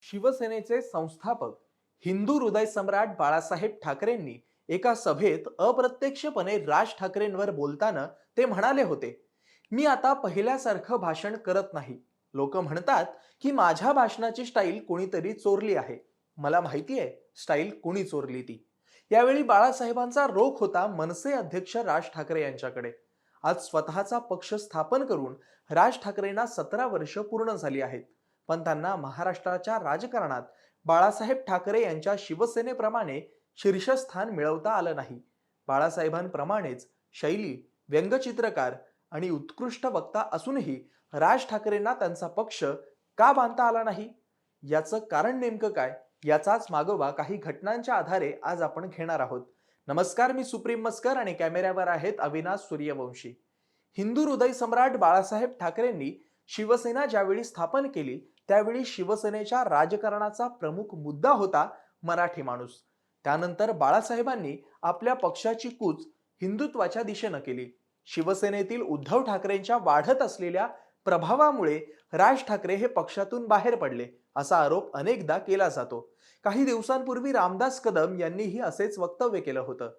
शिवसेनेचे संस्थापक हिंदू हृदय सम्राट बाळासाहेब ठाकरेंनी एका सभेत अप्रत्यक्षपणे राज ठाकरेंवर बोलताना ते म्हणाले होते, मी आता पहिल्यासारखं भाषण करत नाही. लोक म्हणतात की माझ्या भाषणाची स्टाईल कोणीतरी चोरली आहे. मला माहिती आहे स्टाईल कोणी चोरली ती. यावेळी बाळासाहेबांचा रोख होता मनसे अध्यक्ष राज ठाकरे यांच्याकडे. आज स्वतःचा पक्ष स्थापन करून राज ठाकरेंना 17 वर्ष पूर्ण झाली आहेत. पण त्यांना महाराष्ट्राच्या राजकारणात बाळासाहेब ठाकरे यांच्या शिवसेनेप्रमाणे शीर्षस्थान मिळवता आलं नाही. बाळासाहेबांप्रमाणेच शैली, व्यंगचित्रकार आणि उत्कृष्ट वक्ता असूनही राज ठाकरेंना त्यांचा पक्ष का बांधता आला नाही? याचं कारण नेमकं काय? याचाच मागोवा काही घटनांच्या आधारे आज आपण घेणार आहोत. नमस्कार, मी सुप्रीम मस्कर आणि कॅमेऱ्यावर आहेत अविनाश सूर्यवंशी. हिंदू हृदय सम्राट बाळासाहेब ठाकरेंनी शिवसेना ज्यावेळी स्थापन केली त्यावेळी शिवसेनेच्या राजकारणाचा प्रमुख मुद्दा होता मराठी माणूस. त्यानंतर बाळासाहेबांनी आपल्या पक्षाची कूच हिंदुत्वाच्या दिशेनं केली. शिवसेनेतील उद्धव ठाकरेंच्या वाढत असलेल्या प्रभावामुळे राज ठाकरे हे पक्षातून बाहेर पडले असा आरोप अनेकदा केला जातो. काही दिवसांपूर्वी रामदास कदम यांनीही असेच वक्तव्य केलं होतं.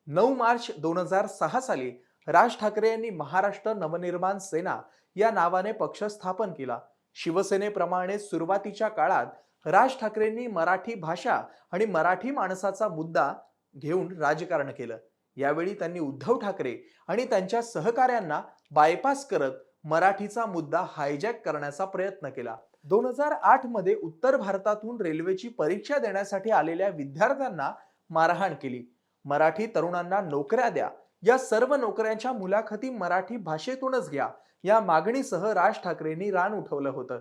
9 मार्च 2006 साली राज ठाकरे यांनी महाराष्ट्र नवनिर्माण सेना या नावाने पक्ष स्थापन केला. शिवसेनेप्रमाणे सुरुवातीच्या काळात राज ठाकरेंनी मराठी भाषा आणि मराठी माणसाचा मुद्दा घेऊन राजकारण केलं. यावेळी त्यांनी उद्धव ठाकरे आणि त्यांच्या सहकाऱ्यांना बायपास करत मराठीचा मुद्दा हायजॅक करण्याचा प्रयत्न केला. 2008 मध्ये उत्तर भारतातून रेल्वेची परीक्षा देण्यासाठी आलेल्या विद्यार्थ्यांना मारहाण केली. मराठी तरुणांना नोकऱ्या द्या, या सर्व नोकऱ्यांच्या मुलाखती मराठी भाषेतूनच घ्या, या मागणीसह राज ठाकरेंनी रान उठवलं होतं.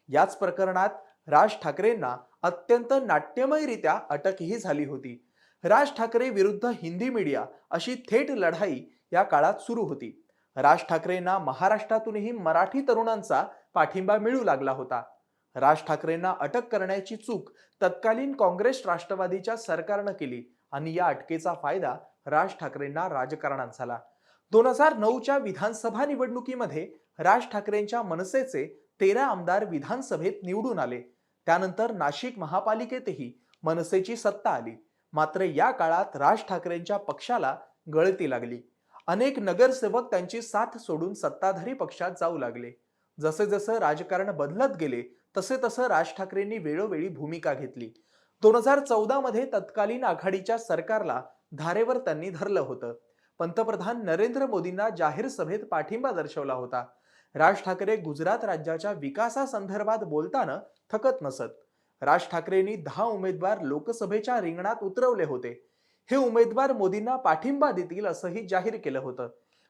याच प्रकरणात राज ठाकरेंना अत्यंत नाट्यमयरित्या अटकही झाली होती. राज ठाकरे विरुद्ध हिंदी मीडिया अशी थेट लढाई या काळात सुरू होती. राज ठाकरेंना महाराष्ट्रातूनही मराठी तरुणांचा पाठिंबा मिळू लागला होता. राज ठाकरेंना अटक करण्याची चूक तत्कालीन काँग्रेस राष्ट्रवादीच्या सरकारनं केली आणि या अटकेचा फायदा राज ठाकरेंना राजकारणात झाला. 2009च्या विधानसभा निवडणुकीमध्ये राज ठाकरेंच्या मनसेचे 13 आमदार विधानसभेत निवडून आले. त्यानंतर नाशिक महापालिकेतही मनसेची सत्ता आली. मात्र या काळात राज ठाकरेंच्या पक्षाला गळती लागली. अनेक नगरसेवक त्यांची साथ सोडून सत्ताधारी पक्षात जाऊ लागले. जसे जसे राजकारण बदलत गेले तसे तसं राज ठाकरेंनी वेळोवेळी भूमिका घेतली. 2014 मध्ये तत्कालीन आघाडीच्या सरकारला धारेवर त्यांनी धरलं होतं. पंतप्रधान नरेंद्र मोदींना जाहीर सभेत पाठिंबा दर्शवला होता. राज ठाकरे गुजरात राज्याच्या विकासासंदर्भात बोलताना थकत नसत. राज ठाकरेंनी 10 उमेदवार लोकसभेच्या रिंगणात उतरवले होते. हे उमेदवार मोदींना पाठिंबा देतील असंही जाहीर केलं होतं.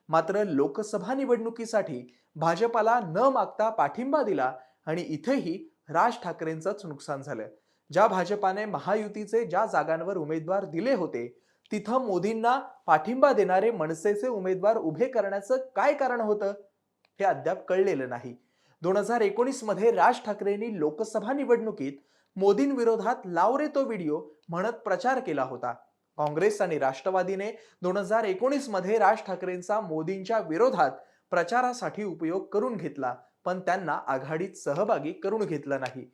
मात्र लोकसभा निवडणुकीसाठी भाजपाला न मागता पाठिंबा दिला आणि इथेही राज ठाकरेंचंच नुकसान झालं. ज्या भाजपाने महायुतीचे ज्या जागांवर उमेदवार दिले होते तिथं मोदींना पाठिंबा देणारे मनसेचे उमेदवार उभे करण्याचं काय कारण होतं हे अद्याप कळलेलं नाही. 2019 मध्ये राज ठाकरेंनी लोकसभा निवडणुकीत मोदींविरोधात लाव रे तो व्हिडिओ म्हणत प्रचार केला होता. काँग्रेस आणि राष्ट्रवादीने 2019 मध्ये राज ठाकरेंचा मोदींच्या विरोधात प्रचारासाठी उपयोग करून घेतला, पण त्यांना आघाडीत सहभागी करून घेतलं नाही.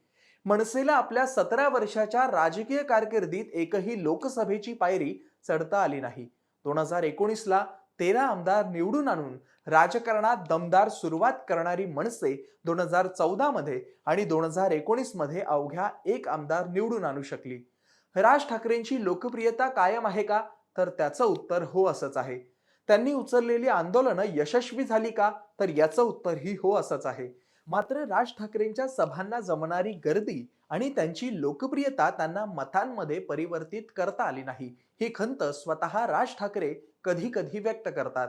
मनसेला आपल्या 17 वर्षाच्या राजकीय कारकिर्दीत एकही लोकसभेची पायरी चढता आली नाही. 2019ला 13 आमदार निवडून आणून राजकारणात दमदार सुरुवात करणारी मनसे 2014 मध्ये आणि 2019 मध्ये अवघ्या 1 आमदार निवडून आणू शकली. राज ठाकरेंची लोकप्रियता कायम आहे का? तर त्याचं उत्तर हो असंच आहे. त्यांनी उचललेली आंदोलनं यशस्वी झाली का? तर याचं उत्तर ही हो असंच आहे. मात्र राज ठाकरेंच्या सभांना जमणारी गर्दी आणि त्यांची लोकप्रियता त्यांना मतांमध्ये परिवर्तित करता आली नाही. ही खंत स्वतः राज ठाकरे कधी कधी व्यक्त करतात.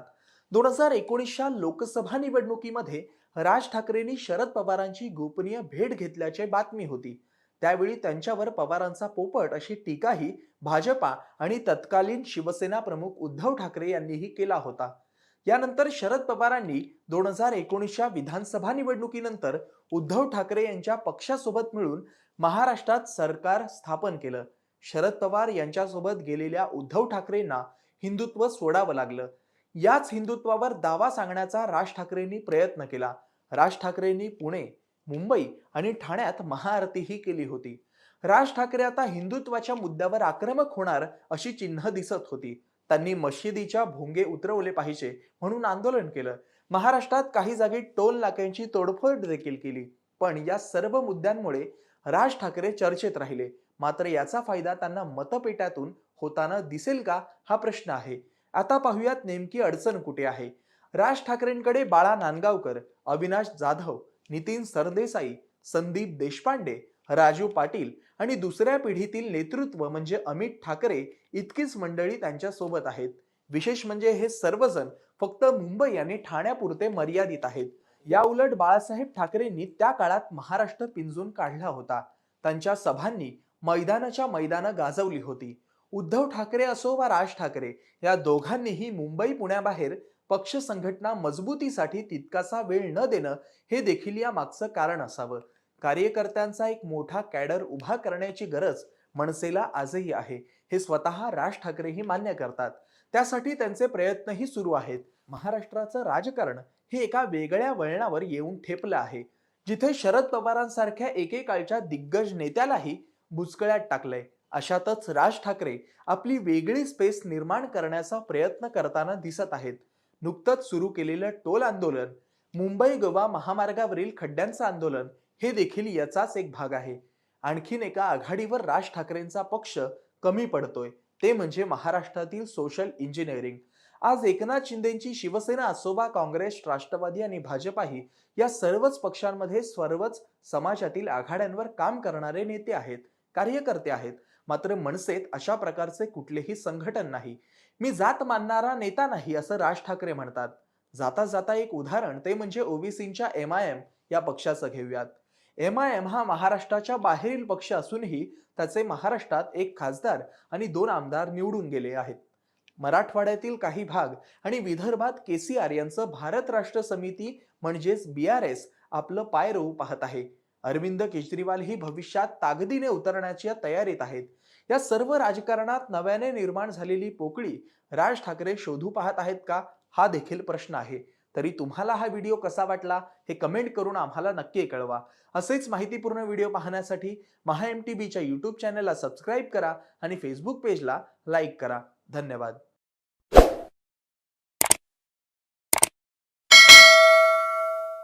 2019च्या लोकसभा निवडणुकीमध्ये राज ठाकरेंनी शरद पवारांची गोपनीय भेट घेतल्याची बातमी होती. त्यावेळी त्यांच्यावर पवारांचा पोपट अशी टीकाही भाजपा आणि तत्कालीन शिवसेना प्रमुख उद्धव ठाकरे यांनीही केला होता. यानंतर शरद पवारांनी 2019च्या विधानसभा निवडणुकीनंतर उद्धव ठाकरे यांच्या पक्षासोबत मिळून महाराष्ट्रात सरकार स्थापन केलं. शरद पवार यांच्यासोबत गेलेल्या उद्धव ठाकरेंना हिंदुत्व सोडावं लागलं. याच हिंदुत्वावर दावा सांगण्याचा राज ठाकरेंनी प्रयत्न केला. राज ठाकरेंनी पुणे, मुंबई आणि ठाण्यात महाआरतीही केली होती. राज ठाकरे आता हिंदुत्वाच्या मुद्द्यावर आक्रमक होणार अशी चिन्ह दिसत होती. त्यांनी मशिदीच्या भोंगे उतरवले पाहिजे म्हणून आंदोलन केलं. महाराष्ट्रात काही जागी टोल नाक्यांची तोडफोड देखील केली. पण या सर्व मुद्द्यांमुळे राज ठाकरे चर्चेत राहिले. मात्र याचा फायदा त्यांना मतपेट्यातून होताना दिसेल का, हा प्रश्न आहे. आता पाहूयात नेमकी अडचण कुठे आहे. राज ठाकरेंकडे बाळा नांदगावकर, अविनाश जाधव, नितीन सरदेसाई, संदीप देशपांडे, राजू पाटील आणि दुसऱ्या पिढीतील नेतृत्व म्हणजे अमित ठाकरे इतकीच मंडळी त्यांच्या सोबत आहेत. विशेष म्हणजे हे सर्वजण फक्त मुंबई आणि ठाण्यापुरते मर्यादित आहेत. या उलट बाळासाहेब ठाकरेंनी त्या काळात महाराष्ट्र पिंजून काढला होता. त्यांच्या सभांनी मैदानाच्या मैदानं गाजवली होती. उद्धव ठाकरे असो वा राज ठाकरे या दोघांनीही मुंबई पुण्याबाहेर पक्ष संघटना मजबूतीसाठी तितकासा वेळ न देणं हे देखील या मागचं कारण असावं. कार्यकर्त्यांचा एक मोठा कॅडर उभा करण्याची गरज मनसेला आजही आहे, हे स्वतः राज ठाकरेही मान्य करतात. त्यासाठी त्यांचे प्रयत्नही सुरू आहेत. महाराष्ट्राचं राजकारण हे एका वेगळ्या वळणावर येऊन ठेपलं आहे, जिथे शरद पवारांसारख्या एकेकाळच्या दिग्गज नेत्यालाही बुचकळ्यात टाकलंय. अशातच राज ठाकरे आपली वेगळी स्पेस निर्माण करण्याचा प्रयत्न करताना दिसत आहेत. नुकतंच सुरू केलेलं टोल आंदोलन, मुंबई गोवा महामार्गावरील खड्ड्यांचं आंदोलन हे देखील याचाच एक भाग आहे. आणखीन एका आघाडीवर राज ठाकरेंचा पक्ष कमी पडतोय, ते म्हणजे महाराष्ट्रातील सोशल इंजिनिअरिंग. आज एकनाथ शिंदेची शिवसेना असो वा काँग्रेस, राष्ट्रवादी आणि भाजपाही या सर्वच पक्षांमध्ये सर्वच समाजातील आघाड्यांवर काम करणारे नेते आहेत, कार्यकर्ते आहेत. मात्र मनसेत अशा प्रकारचे कुठलेही संघटन नाही. मी जात मानणारा नेता नाही असं राज ठाकरे म्हणतात. जाता जाता एक उदाहरण ते म्हणजे ओबीसींच्या MIM या पक्षाचं घेऊयात. MIM हा महाराष्ट्राच्या बाहेरील पक्ष असूनही त्याचे महाराष्ट्रात एक खासदार आणि 2 आमदार निवडून गेले आहेत. मराठवाड्यातील काही भाग आणि विदर्भात KCR यांचं भारत राष्ट्र समिती म्हणजेच BRS आपलं पाय रोवू पाहत आहे. अरविंद केजरीवाल ही भविष्यात ताकदीने उतरण्याच्या तयारीत आहेत. या सर्व राजकारणात नव्याने निर्माण झालेली पोकळी राज ठाकरे शोधू पाहत आहेत का, हा देखील प्रश्न आहे. तरी तुम्हाला हा व्हिडिओ कसा वाटला हे कमेंट करून आम्हाला नक्की कळवा. असेच माहितीपूर्ण व्हिडिओ पाहण्यासाठी MHA MTBच्या YouTube चॅनलला सबस्क्राईब करा आणि फेसबुक पेजला लाईक करा. धन्यवाद.